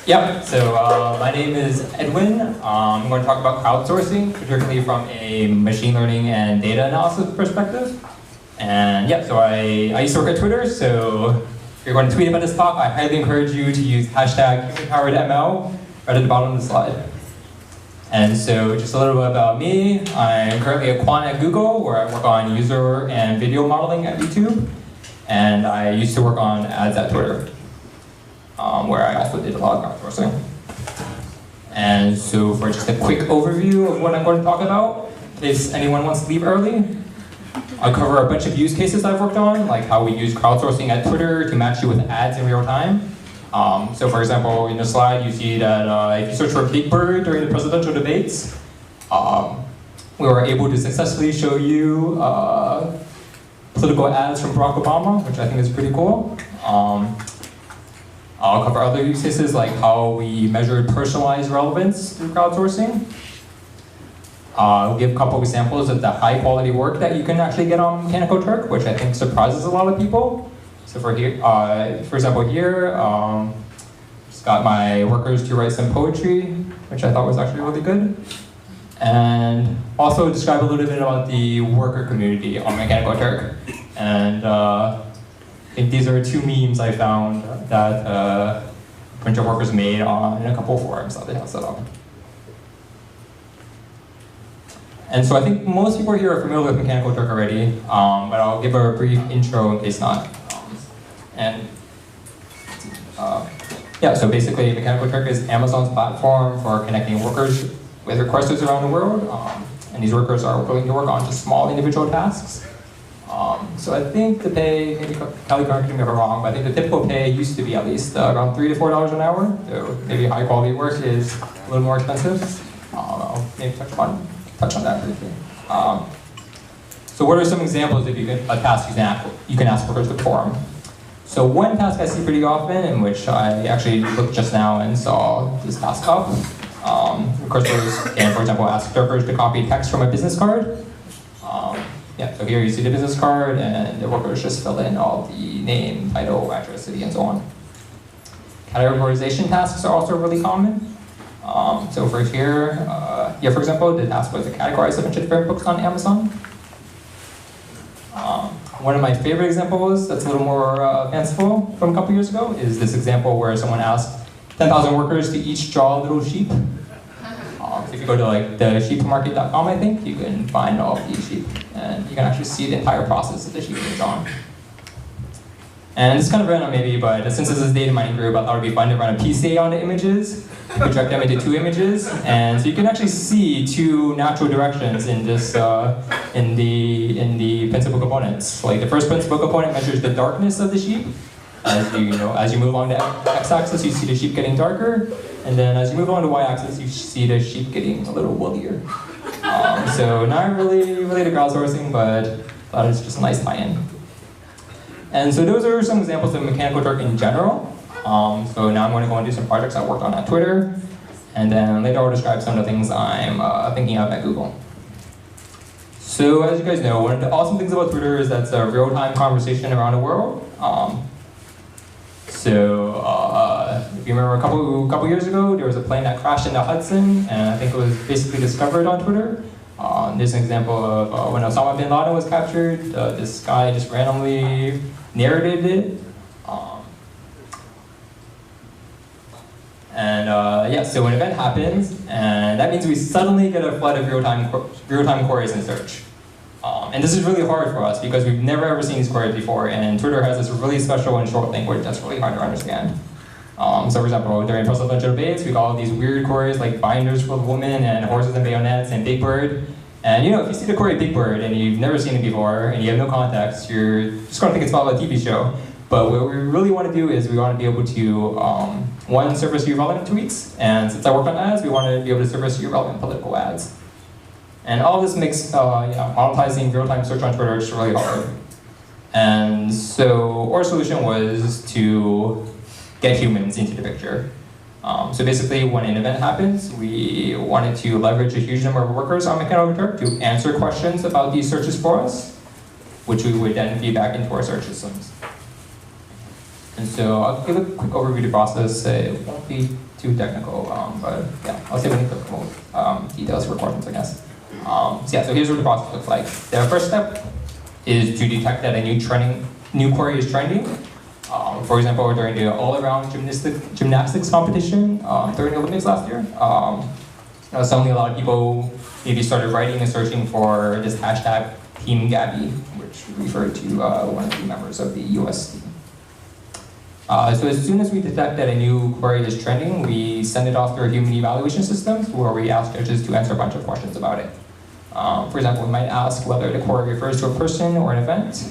Yep, so my name is Edwin. I'm going to talk about crowdsourcing, particularly from a machine learning and data analysis perspective. And yeah, so I used to work at Twitter, so if you're going to tweet about this talk, I highly encourage you to use hashtag human-powered-ML right at the bottom of the slide. And so just a little bit about me. I'm currently a quant at Google, where I work on user and video modeling at YouTube. And I used to work on ads at Twitter, where I also did a lot of crowdsourcing. And so for just a quick overview of what I'm going to talk about, in case anyone wants to leave early, I'll cover a bunch of use cases I've worked on, like how we use crowdsourcing at Twitter to match you with ads in real time. So for example, in the slide, you see that if you search for Big Bird during the presidential debates, we were able to successfully show you political ads from Barack Obama, which I think is pretty cool. I'll cover other use cases like how we measured personalized relevance through crowdsourcing. I'll give a couple of examples of the high quality work that you can actually get on Mechanical Turk, which I think surprises a lot of people. So for example here, just got my workers to write some poetry, which I thought was actually really good. And also describe a little bit about the worker community on Mechanical Turk. And I think these are two memes I found that a bunch of workers made in a couple of forums that they have set up. And so I think most people here are familiar with Mechanical Turk already, but I'll give a brief intro in case not. Yeah, so basically Mechanical Turk is Amazon's platform for connecting workers with requesters around the world. And these workers are willing to work on just small individual tasks. So I think the pay, maybe Kelly correct me if I'm wrong, but I think the typical pay used to be at least around $3 to $4 an hour. So maybe high quality work is a little more expensive. I'll maybe touch on that briefly. So what are some examples of tasks you can ask workers to perform? So one task I see pretty often, in which I actually looked just now and saw this task up. Requesters can, for example, ask workers to copy text from a business card. Yeah, so here you see the business card, and the workers just fill in all the name, title, address, city, and so on. Categorization tasks are also really common. So for here, for example, the task was to categorize a bunch of different books on Amazon. One of my favorite examples that's a little more fanciful from a couple years ago is this example where someone asked 10,000 workers to each draw a little sheep. So if you go to like the sheepmarket.com, I think, you can find all of these sheep. And you can actually see the entire process of the sheep being drawn. And it's kind of random maybe, but since this is a data mining group, I thought it would be fun to run a PCA on the images, project them into two images, and so you can actually see two natural directions in this in the principal components. Like the first principal component measures the darkness of the sheep. As you move along the x-axis, you see the sheep getting darker, and then as you move along the y-axis, you see the sheep getting a little woollier. So not really related to crowdsourcing, but thought it's just a nice tie-in. And so those are some examples of Mechanical Turk in general. So now I'm going to go into some projects I worked on at Twitter, and then later I'll describe some of the things I'm thinking of at Google. So as you guys know, one of the awesome things about Twitter is that it's a real-time conversation around the world. If you remember a couple years ago, there was a plane that crashed in the Hudson, and I think it was basically discovered on Twitter. There's an example of when Osama bin Laden was captured, this guy just randomly narrated it. So an event happens, and that means we suddenly get a flood of real-time queries in search. And this is really hard for us because we've never ever seen these queries before, and Twitter has this really special and short language that's really hard to understand. So for example, during presidential debates, we got all these weird queries like binders for the women and horses and bayonets and Big Bird. And if you see the query Big Bird and you've never seen it before and you have no context, you're just going to think it's about a TV show. But what we really want to do is we want to be able to, one, surface you relevant tweets, and since I work on ads, we want to be able to surface you relevant political ads. And all this makes monetizing real-time search on Twitter just really hard. And so our solution was to get humans into the picture. So basically, when an event happens, we wanted to leverage a huge number of workers on Mechanical Turk to answer questions about these searches for us, which we would then feed back into our search systems. And so I'll give a quick overview of the process. It won't be too technical, but yeah, I'll save any technical details for questions, I guess. So yeah, so here's what the process looks like. The first step is to detect that a new query is trending. For example, during the all-around gymnastics competition during the Olympics last year, suddenly a lot of people maybe started writing and searching for this hashtag Team Gabby, which referred to one of the members of the US team. So as soon as we detect that a new query is trending, we send it off to our human evaluation systems where we ask judges to answer a bunch of questions about it. For example, we might ask whether the query refers to a person or an event.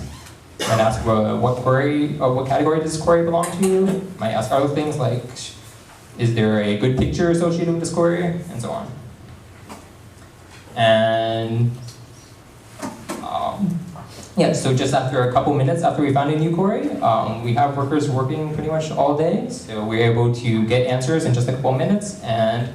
We might ask what category does this query belong to. We might ask other things like, is there a good picture associated with this query, and so on. And yeah, so just after a couple minutes after we found a new query, we have workers working pretty much all day. So we're able to get answers in just a couple minutes, and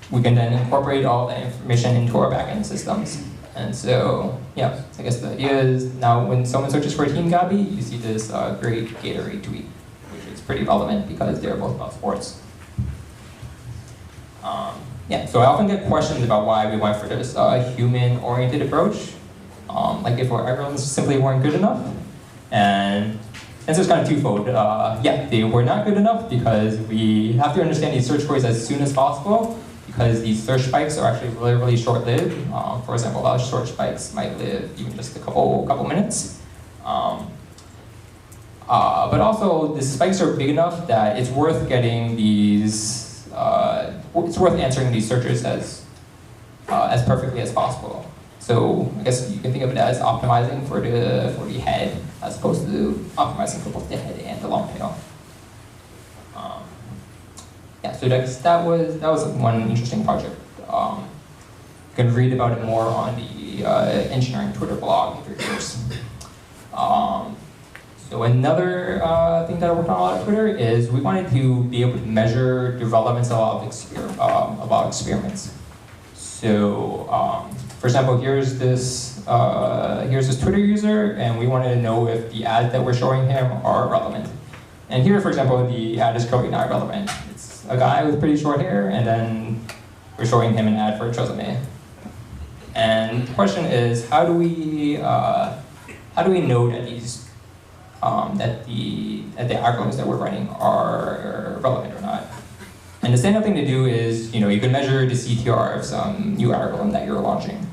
we can then incorporate all that information into our backend systems. And so, yeah, I guess the idea is now when someone searches for Team Gabby, you see this great Gatorade tweet, which is pretty relevant because they're both about sports. Yeah, so I often get questions about why we went for this human-oriented approach. Like if our algorithms simply weren't good enough. And the answer is kind of twofold. Yeah, they were not good enough because we have to understand these search queries as soon as possible, because these search spikes are actually really, really short-lived. For example, a lot of search spikes might live even just a couple minutes. But also, the spikes are big enough that it's worth getting these, it's worth answering these searches as perfectly as possible. So I guess you can think of it as optimizing for the head as opposed to optimizing for both the head and the long tail. Yeah, so that was one interesting project. You can read about it more on the engineering Twitter blog if you're curious. So another thing that I worked on a lot on Twitter is we wanted to be able to measure the relevance of a lot of experiments. So, for example, here's this Twitter user, and we wanted to know if the ads that we're showing him are relevant. And here, for example, the ad is currently not relevant. It's a guy with pretty short hair, and then we're showing him an ad for a resume. And the question is, how do we know that these that the algorithms that we're running are relevant or not? And the standard thing to do is, you can measure the CTR of some new algorithm that you're launching.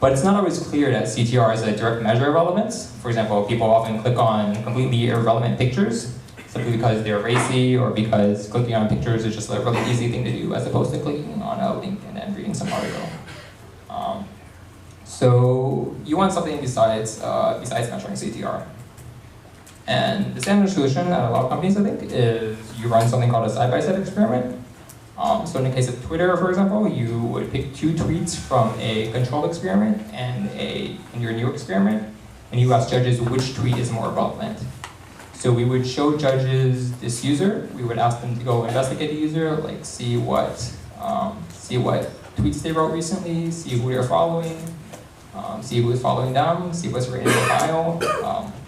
But it's not always clear that CTR is a direct measure of relevance. For example, people often click on completely irrelevant pictures simply because they're racy or because clicking on pictures is just a really easy thing to do as opposed to clicking on a link and then reading some article. So you want something besides measuring CTR. And the standard solution at a lot of companies, I think, is you run something called a side-by-side experiment. So in the case of Twitter, for example, you would pick 2 tweets from a control experiment and your new experiment, and you ask judges which tweet is more relevant. So we would show judges this user. We would ask them to go investigate the user, like see what tweets they wrote recently, see who they're following, see who is following them, see what's written in their bio,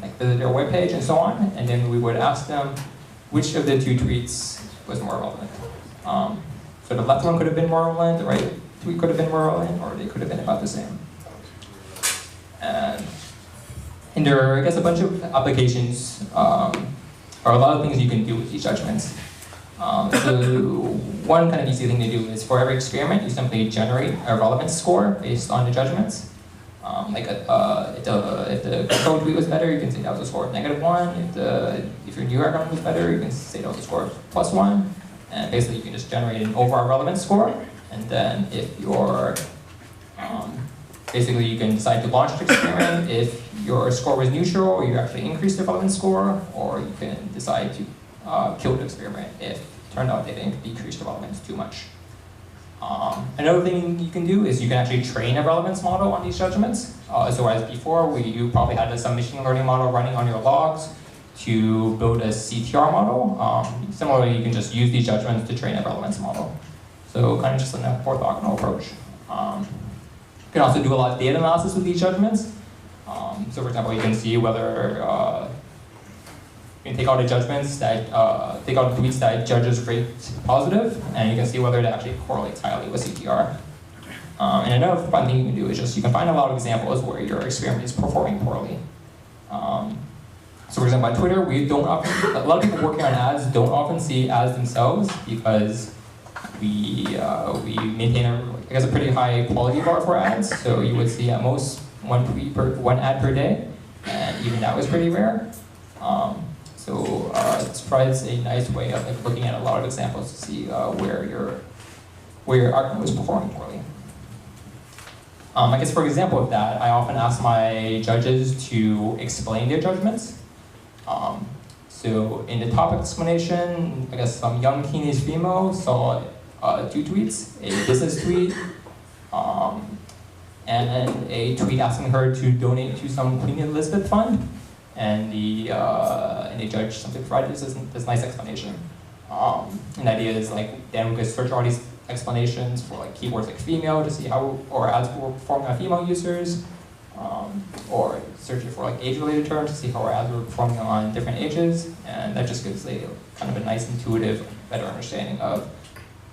like visit their webpage and so on. And then we would ask them which of the 2 tweets was more relevant. So the left one could have been more relevant, the right tweet could have been more relevant, or they could have been about the same. And there are, I guess, a bunch of applications, or a lot of things you can do with these judgments. So one kind of easy thing to do is for every experiment, you simply generate a relevance score based on the judgments. If the control tweet was better, you can say that was a score of -1. If your new algorithm was better, you can say that was a score of +1. And basically, you can just generate an overall relevance score. And then if you're, basically, you can decide to launch the experiment if your score was neutral, or you actually increase the relevance score, or you can decide to kill the experiment if it turned out they didn't decrease the relevance too much. Another thing you can do is you can actually train a relevance model on these judgments. So as before, you probably had some machine learning model running on your logs to build a CTR model. Similarly, you can just use these judgments to train a relevance model. So kind of just an orthogonal approach. You can also do a lot of data analysis with these judgments. So for example, you can see whether You can take all the judgments that, take all the tweets that judges rate positive, and you can see whether it actually correlates highly with CTR. And another fun thing you can do is just, you can find a lot of examples where your experiment is performing poorly. So for example, on Twitter, a lot of people working on ads don't often see ads themselves because we maintain a pretty high quality bar for ads. So you would see at most one ad per day, and even that was pretty rare. So it provides a nice way of looking at a lot of examples to see where your argument was performing poorly. I guess for example of that, I often ask my judges to explain their judgments. So in the topic explanation, I guess some young teenage female saw 2 tweets, a business tweet, and a tweet asking her to donate to some Queen Elizabeth fund. And the judge simply provided this nice explanation. And the idea is then we could search all these explanations for keywords like female to see how, or ads were performing on female users, or searching for age-related terms to see how our ads were performing on different ages, and that just gives a kind of a nice, intuitive, better understanding of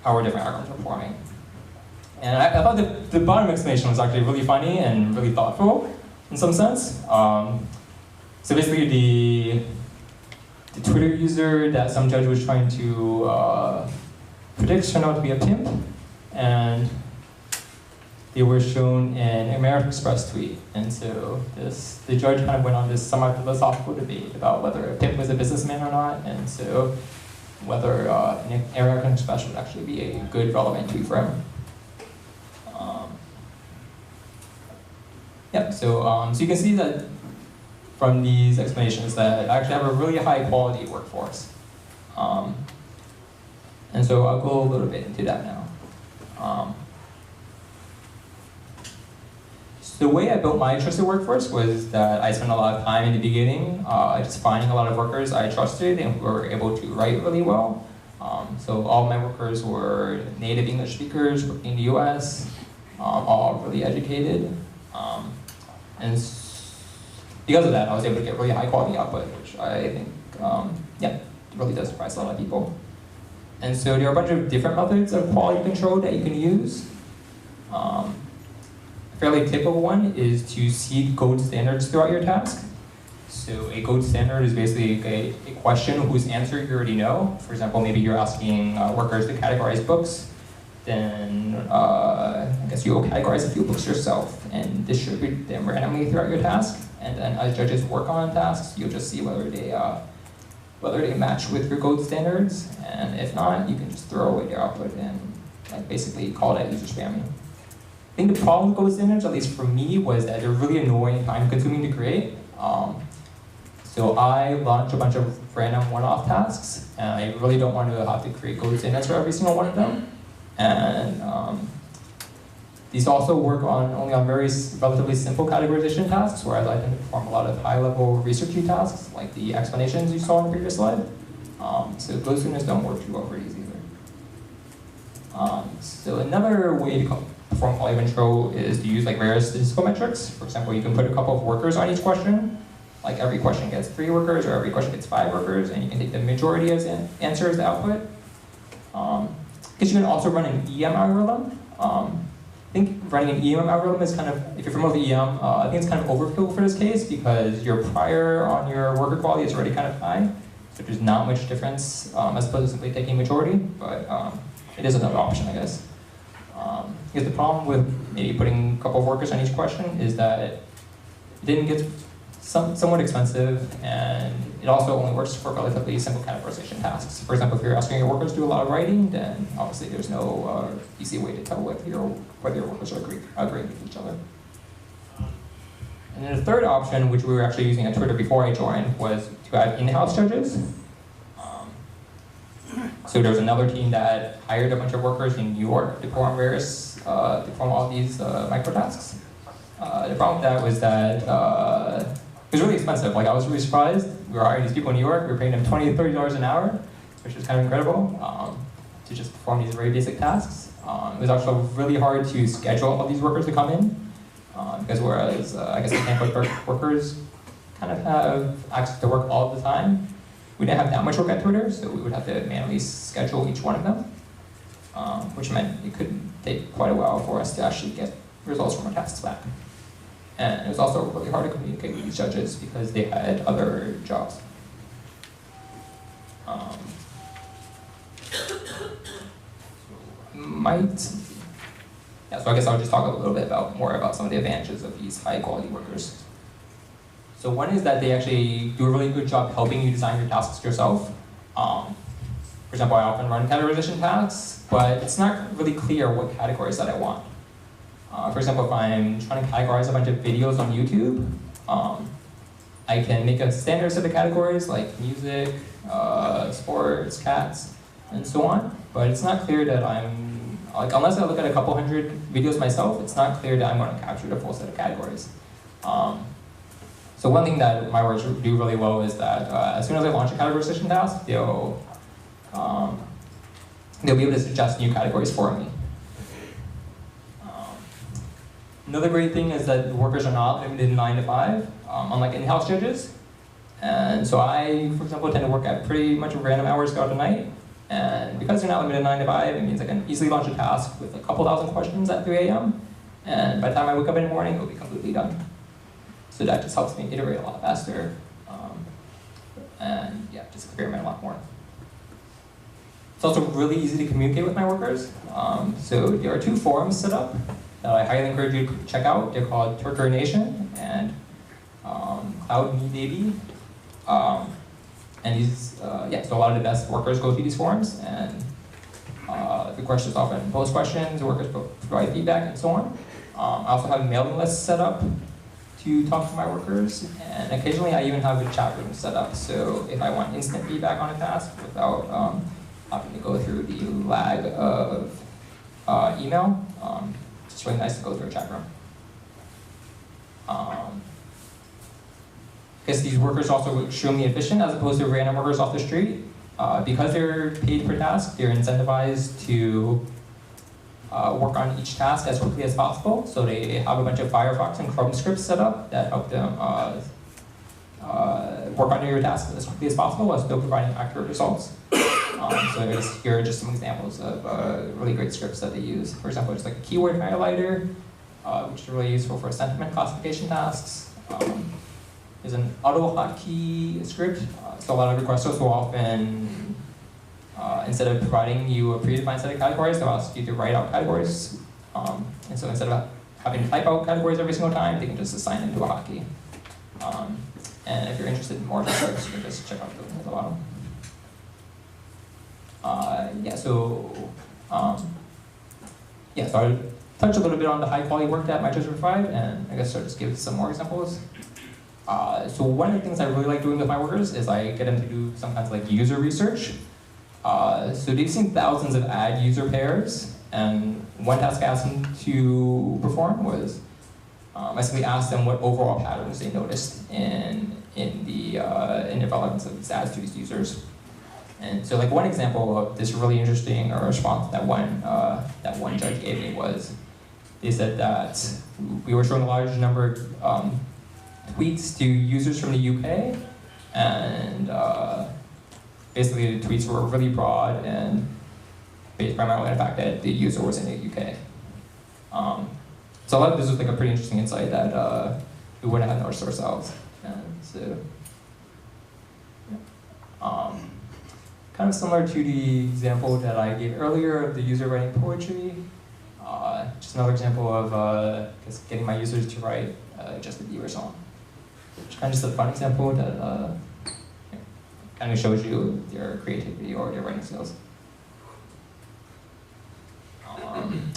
how our different algorithms are performing. And I thought that the bottom explanation was actually really funny and really thoughtful in some sense. So basically, the Twitter user that some judge was trying to predict turned out to be a pimp, and they were shown in American Express tweet. And so the judge kind of went on this somewhat philosophical debate about whether a pimp was a businessman or not, and so whether an American Express would actually be a good, relevant tweet for him. So you can see that from these explanations that I actually have a really high quality workforce. And so I'll go a little bit into that now. So the way I built my trusted workforce was that I spent a lot of time in the beginning just finding a lot of workers I trusted and who were able to write really well. So all my workers were native English speakers working in the US, all really educated. And because of that, I was able to get really high quality output, which I think, really does surprise a lot of people. And so there are a bunch of different methods of quality control that you can use. A fairly typical one is to seed gold standards throughout your task. So a gold standard is basically a question whose answer you already know. For example, maybe you're asking workers to categorize books. Then I guess you'll categorize a few books yourself and distribute them randomly throughout your task. And then as judges work on tasks, you'll just see whether they match with your gold standards. And if not, you can just throw away their output and basically call that user spamming. I think the problem with gold standards, at least for me, was that they're really annoying, time-consuming to create. So I launched a bunch of random one-off tasks, and I really don't want to have to create gold standards for every single one of them. And these also work only on very relatively simple categorization tasks, whereas I tend to perform a lot of high-level researchy tasks, like the explanations you saw in the previous slide. So gold standards don't work too well for these either. So another way to perform quality control is to use various statistical metrics. For example, you can put a couple of workers on each question. Like every question gets 3 workers, or every question gets 5 workers, and you can take the majority as answer as the output. Because you can also run an EM algorithm. I think running an EM algorithm is kind of, if you're familiar with EM, I think it's kind of overkill for this case because your prior on your worker quality is already kind of high. So there's not much difference as opposed to simply taking majority, but it is another option, I guess. Because the problem with maybe putting a couple of workers on each question is that it didn't get somewhat expensive, and it also only works for relatively simple categorization tasks. For example, if you're asking your workers to do a lot of writing, then obviously there's no easy way to tell whether your workers are agreeing with each other. And then the third option, which we were actually using at Twitter before I joined, was to have in-house judges. So there was another team that hired a bunch of workers in New York to perform all these micro tasks. The problem with that was that it was really expensive. I was really surprised. We were hiring these people in New York. We were paying them $20 to $30 an hour, which was kind of incredible, to just perform these very basic tasks. It was actually really hard to schedule all these workers to come in, because whereas I guess the campus workers kind of have access to work all the time, we didn't have that much work at Twitter, so we would have to manually schedule each one of them, which meant it could take quite a while for us to actually get results from our tasks back. And it was also really hard to communicate with these judges because they had other jobs. So I guess I'll just talk a little bit more about some of the advantages of these high quality workers. So one is that they actually do a really good job helping you design your tasks yourself. For example, I often run categorization tasks, but it's not really clear what categories that I want. For example, if I'm trying to categorize a bunch of videos on YouTube, I can make a standard set of categories like music, sports, cats, and so on. But it's not clear that unless I look at a couple hundred videos myself, it's not clear that I'm going to capture the full set of categories. So one thing that my workers do really well is that as soon as I launch a categorization task, they'll be able to suggest new categories for me. Another great thing is that the workers are not limited 9 to 5, unlike in-house judges. And so I, for example, tend to work at pretty much random hours throughout the night. And because they're not limited 9 to 5, it means I can easily launch a task with a couple thousand questions at 3 a.m. And by the time I wake up in the morning, it'll be completely done. So that just helps me iterate a lot faster. And yeah, just experiment a lot more. It's also really easy to communicate with my workers. So there are 2 forums set up that I highly encourage you to check out. They're called Twitter Nation and Cloud Me Baby. And these, so a lot of the best workers go to these forums, and the questions often post questions, workers provide feedback, and so on. I also have mailing lists set up to talk to my workers, and occasionally I even have a chat room set up. So if I want instant feedback on a task without having to go through the lag of email, it's really nice to go through a chat room. Because these workers are also extremely efficient as opposed to random workers off the street. Because they're paid per task, they're incentivized to work on each task as quickly as possible. So they have a bunch of Firefox and Chrome scripts set up that help them work on your task as quickly as possible while still providing accurate results. So here are just some examples of really great scripts that they use. For example, there's like a keyword highlighter, which is really useful for sentiment classification tasks. There's an auto hotkey script. So a lot of requesters will often, instead of providing you a predefined set of categories, they'll ask you to write out categories. And so instead of having to type out categories every single time, they can just assign them to a hotkey. And if you're interested in more of the scripts, you can just check out the link at the bottom. So I'll touch a little bit on the high quality work that my judges provide, and I guess I'll just give some more examples. So one of the things I really like doing with my workers is I get them to do some kinds of like user research. So they've seen thousands of ad user pairs, and one task I asked them to perform was I simply asked them what overall patterns they noticed in the relevance of these ads to these users. And so like one example of this really interesting response that one judge gave me was, they said that we were showing a large number of tweets to users from the UK, and basically the tweets were really broad and based primarily on the fact that the user was in the UK. So I thought this was like a pretty interesting insight that we wouldn't have noticed ourselves. And so, kind of similar to the example that I gave earlier of the user writing poetry. Just another example of just getting my users to write just a Bieber song. Which kind of just a fun example that kind of shows you their creativity or their writing skills.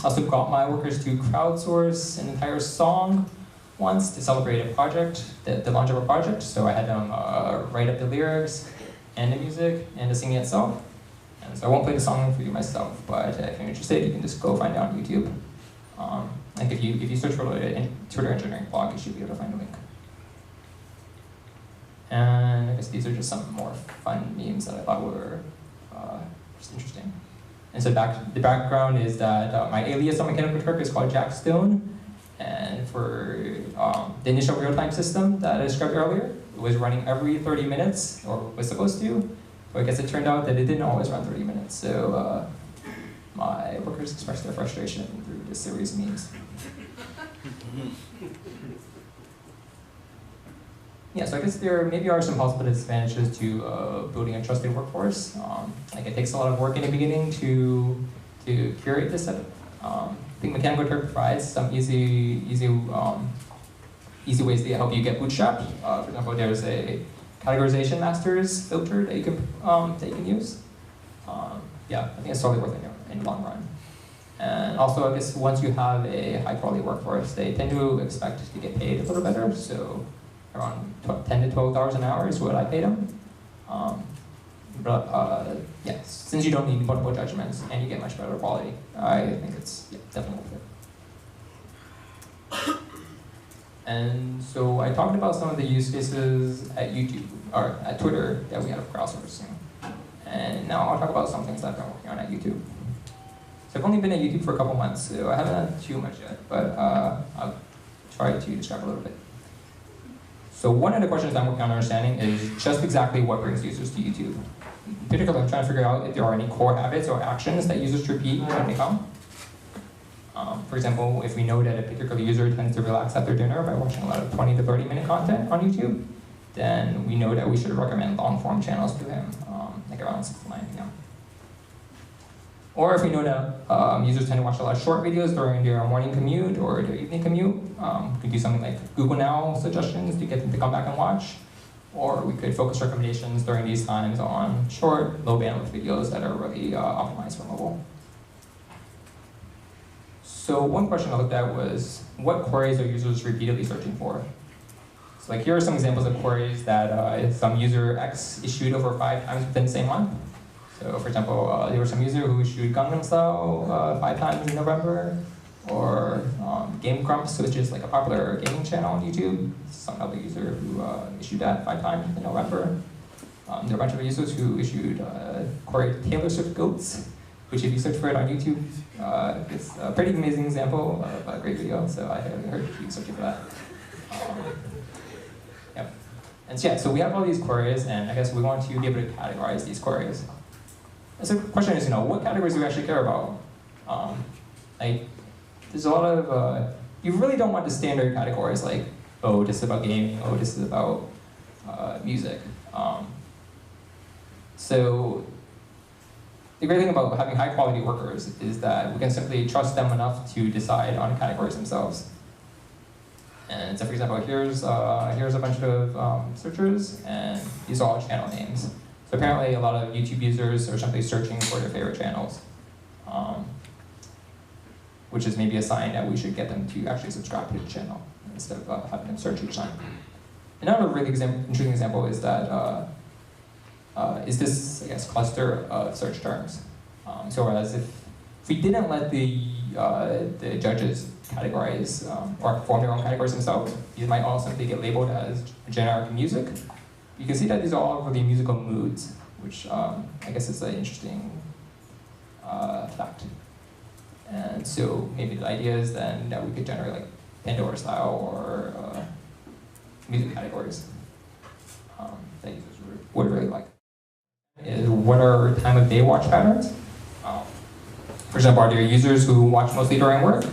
Also got my workers to crowdsource an entire song once to celebrate a project, the launch of a project. So I had them write up the lyrics and the music and the singing itself. And so I won't play the song for you myself, but if you're interested, you can just go find it on YouTube. Like if you search for the Twitter engineering blog, you should be able to find a link. And I guess these are just some more fun memes that I thought were just interesting. And so the background is that my alias on Mechanical Turk is called Jack Stone. And for the initial real-time system that I described earlier. It was running every 30 minutes, or was supposed to, but I guess it turned out that it didn't always run 30 minutes. So my workers expressed their frustration through this series of memes. Yeah, so I guess there maybe are some possible disadvantages to building a trusted workforce. Like it takes a lot of work in the beginning to curate this setup. I think Mechanical Turk provides some easy ways to help you get bootstrapped. For example, there's a categorization masters filter that you can use. Yeah, I think it's totally worth it in the long run. And also, I guess once you have a high quality workforce, they tend to expect to get paid a little better. So around $10 to $12 an hour is what I paid them. Yeah, since you don't need multiple judgments and you get much better quality, I think it's definitely worth it. And so I talked about some of the use cases at YouTube, or at Twitter, that we had of crowdsourcing. And now I'll talk about some things that I've been working on at YouTube. So I've only been at YouTube for a couple months, so I haven't done too much yet, but I'll try to describe a little bit. So one of the questions I'm working on understanding is just exactly what brings users to YouTube. In particular, I'm trying to figure out if there are any core habits or actions that users repeat when they come. For example, if we know that a particular user tends to relax after dinner by watching a lot of 20 to 30 minute content on YouTube, then we know that we should recommend long form channels to him, like around 6 to 9 p.m. Or if we know that users tend to watch a lot of short videos during their morning commute or their evening commute, we could do something like Google Now suggestions to get them to come back and watch. Or we could focus recommendations during these times on short, low bandwidth videos that are really optimized for mobile. So one question I looked at was, what queries are users repeatedly searching for? So like here are some examples of queries that some user X issued over 5 times within the same month. So for example, there was some user who issued Gangnam Style 5 times in November, or Game Grumps, which is like a popular gaming channel on YouTube. Some other user who issued that 5 times in November. There are a bunch of users who issued query Taylor Swift Goats, which if you search for it on YouTube, it's a pretty amazing example of a great video, so I highly encourage you searching for that. Yep. And so, yeah, so we have all these queries, and I guess we want to be able to categorize these queries. And so the question is, what categories do we actually care about? Like, there's a lot of, you really don't want the standard categories like, oh, this is about gaming, oh, this is about music. So the great thing about having high quality workers is that we can simply trust them enough to decide on categories themselves. And so for example, here's a bunch of searchers, and these are all channel names. So apparently a lot of YouTube users are simply searching for their favorite channels, which is maybe a sign that we should get them to actually subscribe to the channel instead of having them search each time. Another really interesting example is that is this, I guess, cluster of search terms. So whereas if we didn't let the judges categorize or form their own categories themselves, these might all simply get labeled as generic music. You can see that these are all really musical moods, which I guess is an interesting fact. And so maybe the idea is then that we could generate like Pandora style or music categories that users would really like. Is what are time of day watch patterns? For example, are there users who watch mostly during work?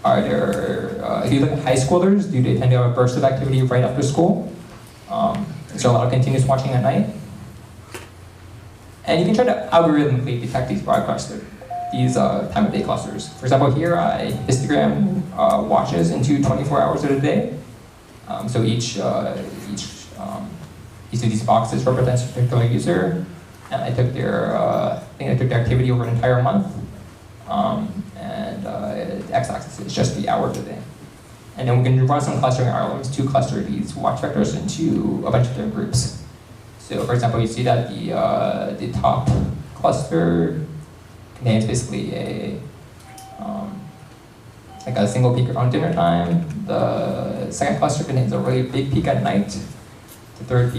Are there, if you look at high schoolers, do they tend to have a burst of activity right after school? Is there a lot of continuous watching at night? And you can try to algorithmically detect these broad clusters, these time of day clusters. For example, here I histogram watches into 24 hours of the day. So each of these boxes represents a particular user, and I took their, I think I took their activity over an entire month, and the x-axis is just the hours a day. And then we can run some clustering algorithms to cluster these watch vectors into a bunch of different groups. So for example, you see that the top cluster contains basically a like a single peak around dinner time. The second cluster contains a really big peak at night. The third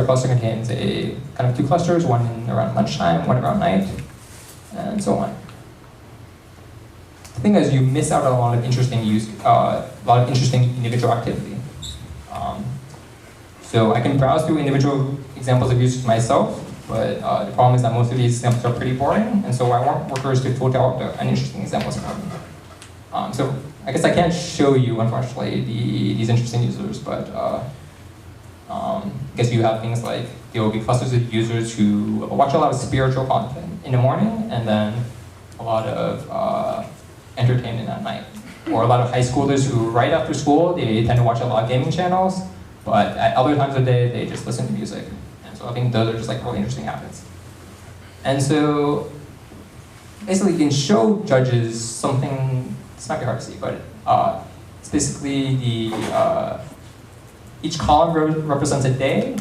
cluster contains a kind of 2 clusters, one around lunchtime, one around night, and so on. the thing is, you miss out on a lot of interesting individual activity. So I can browse through individual examples of users myself, but the problem is that most of these examples are pretty boring, and so I want workers to filter out an interesting examples from them. So I guess I can't show you, unfortunately, these interesting users, but I guess you have things like there will be clusters of users who watch a lot of spiritual content in the morning, and then a lot of entertainment at night. Or a lot of high schoolers who, right after school, they tend to watch a lot of gaming channels, but at other times of the day, they just listen to music. And so I think those are just like really interesting habits. And so basically you can show judges something, this might be hard to see, but it's basically each column represents a day,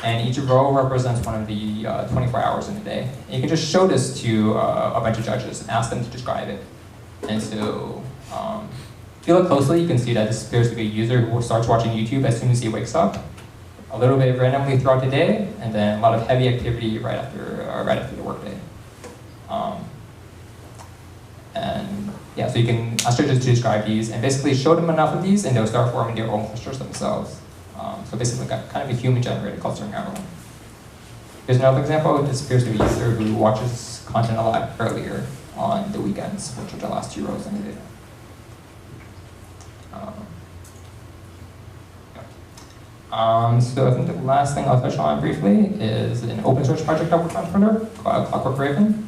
and each row represents one of the 24 hours in a day. And you can just show this to a bunch of judges and ask them to describe it. And so if you look closely, you can see that this appears to be a user who starts watching YouTube as soon as he wakes up, a little bit randomly throughout the day, and then a lot of heavy activity right after the workday. And yeah, so you can ask judges to describe these and basically show them enough of these, and they'll start forming their own clusters themselves. So basically kind of a human-generated clustering algorithm. Here's another example. This appears to be a user who watches content a lot earlier on the weekends, which are the last 2 rows in the data. So I think the last thing I'll touch on briefly is an open source project I worked on Twitter called Clockwork Raven.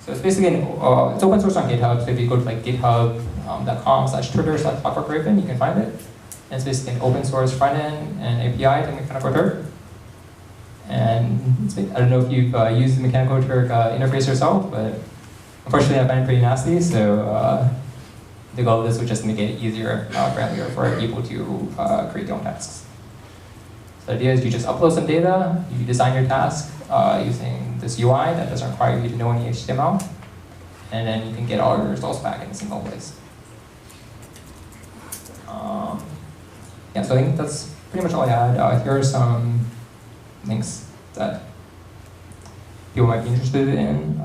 So it's basically it's open source on GitHub. So if you go to like github.com/Twitter/Clockwork Raven, you can find it. And it's basically an open source front end and API to Mechanical Turk. And I don't know if you've used the Mechanical Turk interface yourself, but unfortunately I find it pretty nasty. So the goal of this was just to make it easier, friendlier for people to create their own tasks. So the idea is you just upload some data, you design your task using this UI that doesn't require you to know any HTML, and then you can get all your results back in a single place. Yeah, so I think that's pretty much all I had. Here are some links that people might be interested in.